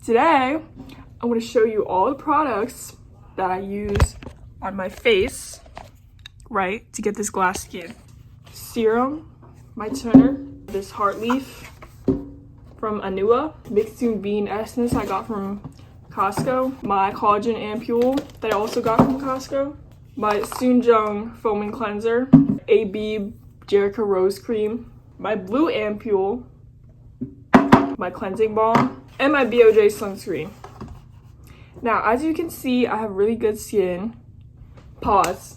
Today, I want to show you all the products that I use on my face, right, to get this glass skin. Serum, my toner, this heart leaf from Anua, mixed bean essence I got from Costco, my collagen ampule that I also got from Costco, my Sunjung foaming cleanser, AB Jericho rose cream, my blue ampule, my cleansing balm, and my BOJ sunscreen. Now, as you can see, I have really good skin. Pause.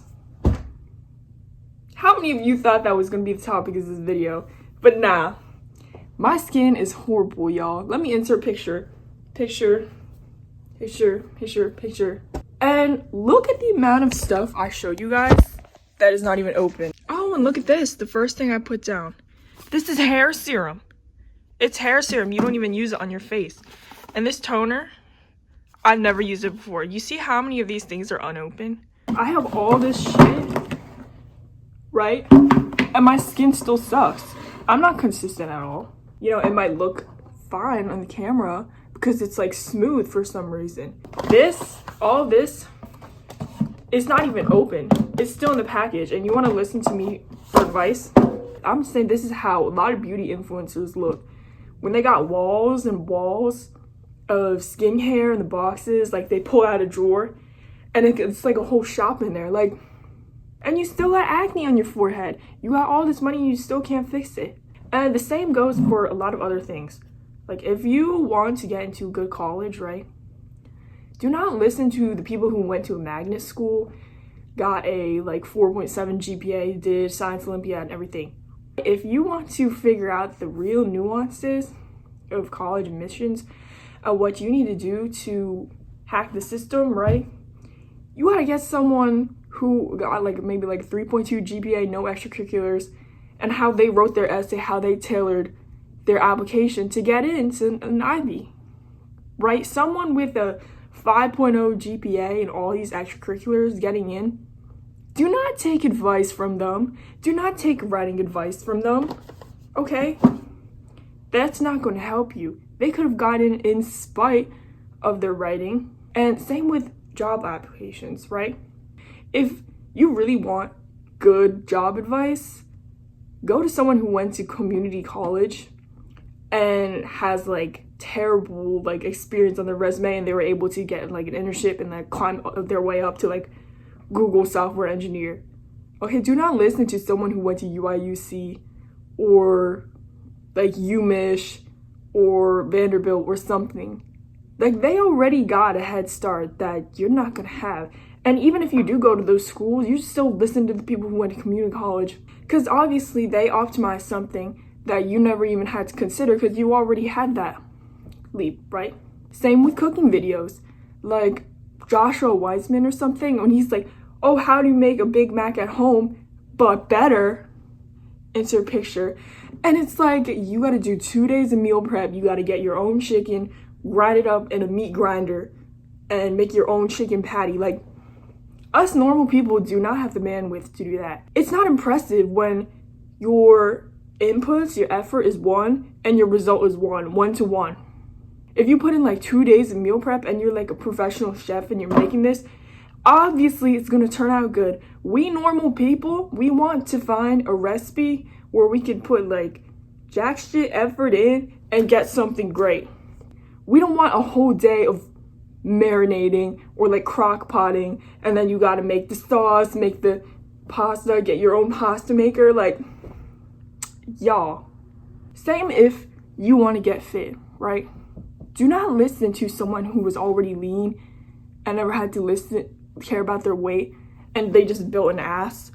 How many of you thought that was gonna be the topic of this video? But nah, my skin is horrible, y'all. Let me insert picture. And look at the amount of stuff I showed you guys that is not even open. Oh, and look at this, the first thing I put down. This is hair serum. It's hair serum, you don't even use it on your face. And this toner, I've never used it before. You see how many of these things are unopened? I have all this shit, right? And my skin still sucks. I'm not consistent at all. You know, it might look fine on the camera because it's like smooth for some reason. All this is not even open. It's still in the package. And you want to listen to me for advice? I'm saying this is how a lot of beauty influencers look. When they got walls and walls of skin hair in the boxes, like they pull out a drawer and it's like a whole shop in there. Like, and you still got acne on your forehead. You got all this money and you still can't fix it. And the same goes for a lot of other things. Like if you want to get into a good college, right? Do not listen to the people who went to a magnet school, got a like 4.7 GPA, did science Olympiad and everything. If you want to figure out the real nuances of college admissions, what you need to do to hack the system, right? You gotta get someone who got like maybe like 3.2 GPA, no extracurriculars, and how they wrote their essay, how they tailored their application to get into an Ivy, right? Someone with a 5.0 GPA and all these extracurriculars getting in, do not take advice from them. Do not take writing advice from them, okay? That's not going to help you. They could have gotten in spite of their writing. And same with job applications, right? If you really want good job advice, go to someone who went to community college and has like terrible like experience on their resume and they were able to get like an internship and like climb their way up to like Google software engineer. Okay, do not listen to someone who went to UIUC or like UMich or Vanderbilt or something. Like they already got a head start that you're not gonna have. And even if you do go to those schools, you still listen to the people who went to community college because obviously they optimized something that you never even had to consider because you already had that leap, right? Same with cooking videos. Like Joshua Weissman or something, when he's like, oh, how do you make a Big Mac at home, but better? Insert picture. And it's like, you gotta do 2 days of meal prep. You gotta get your own chicken, grind it up in a meat grinder, and make your own chicken patty. Like, us normal people do not have the bandwidth to do that. It's not impressive when your inputs, your effort is 1, and your result is 1 to 1. If you put in like 2 days of meal prep and you're like a professional chef and you're making this, obviously it's gonna turn out good. We normal people, we want to find a recipe where we can put like jack shit effort in and get something great. We don't want a whole day of marinating or like crock potting and then you gotta make the sauce, make the pasta, get your own pasta maker. Like, y'all. Same if you want to get fit, right? Do not listen to someone who was already lean and never had to care about their weight and they just built an ass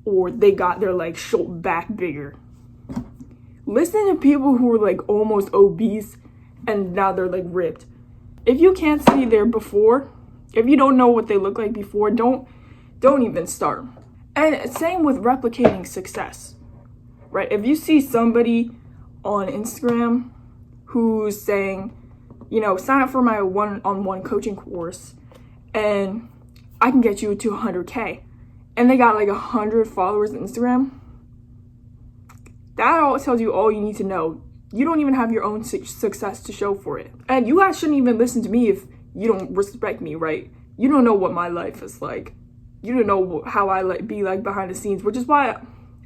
or they got their like back bigger. Listen to people who were like almost obese and now they're like ripped. If you can't see their before, if you don't know what they look like before, don't even start. And same with replicating success, right? If you see somebody on Instagram who's saying, you know, sign up for my one-on-one coaching course and I can get you to 100K. And they got like 100 followers on Instagram. That all tells you all you need to know. You don't even have your own success to show for it. And you guys shouldn't even listen to me if you don't respect me, right? You don't know what my life is like. You don't know how I be like behind the scenes, which is why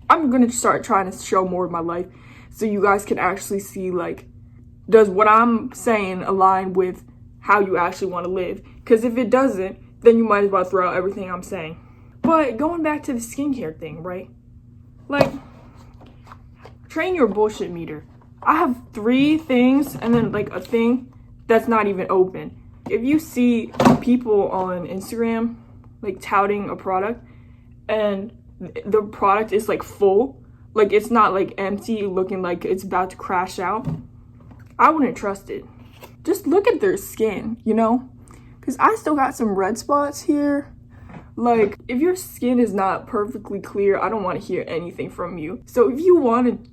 I'm gonna start trying to show more of my life so you guys can actually see, like, does what I'm saying align with how you actually want to live? Because if it doesn't, then you might as well throw out everything I'm saying. But going back to the skincare thing, right? Like, train your bullshit meter. I have 3 things and then like a thing that's not even open. If you see people on Instagram like touting a product and the product is like full, like it's not like empty looking like it's about to crash out, I wouldn't trust it. Just look at their skin, you know? Because I still got some red spots here. Like, if your skin is not perfectly clear, I don't want to hear anything from you. So if you want to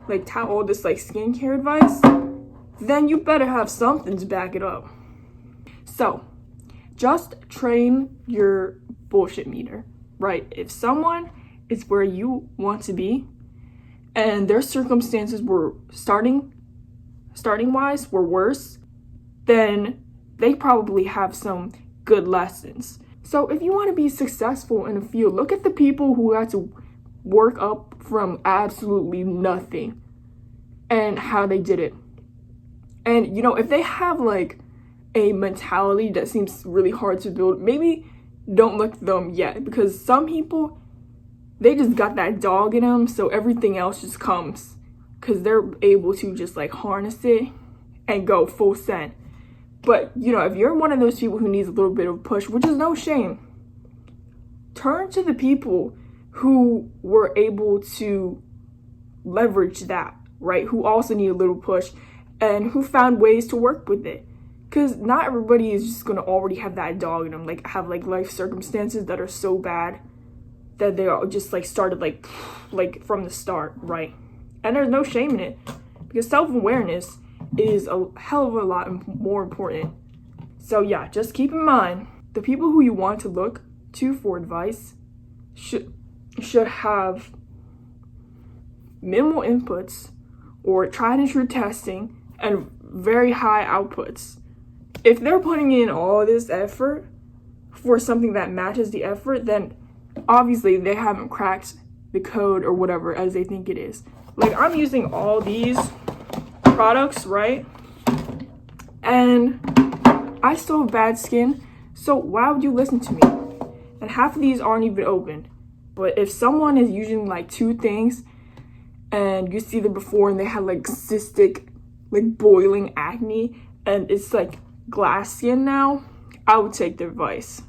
like tout all this like skincare advice, then you better have something to back it up. So just train your bullshit meter, right? If someone is where you want to be and their circumstances were starting wise were worse, then they probably have some good lessons. So if you want to be successful in a field, look at the people who had to work up from absolutely nothing and how they did it. And you know, if they have like a mentality that seems really hard to build, maybe don't look at them yet, because some people, they just got that dog in them, so everything else just comes because they're able to just like harness it and go full send. But you know, if you're one of those people who needs a little bit of a push, which is no shame, turn to the people who were able to leverage that, right? Who also need a little push and who found ways to work with it. Because not everybody is just going to already have that dog in them, like have like life circumstances that are so bad that they are just like started like from the start, right? And there's no shame in it, because self-awareness is a hell of a lot more important. So yeah, just keep in mind, the people who you want to look to for advice should have minimal inputs or tried and true testing and very high outputs. If they're putting in all this effort for something that matches the effort, then obviously they haven't cracked the code or whatever as they think it is. Like, I'm using all these products, right? And I still have bad skin, so why would you listen to me? And half of these aren't even open. But if someone is using like 2 things and you see them before and they have like cystic, like boiling acne, and it's like glass skin now, I would take their advice.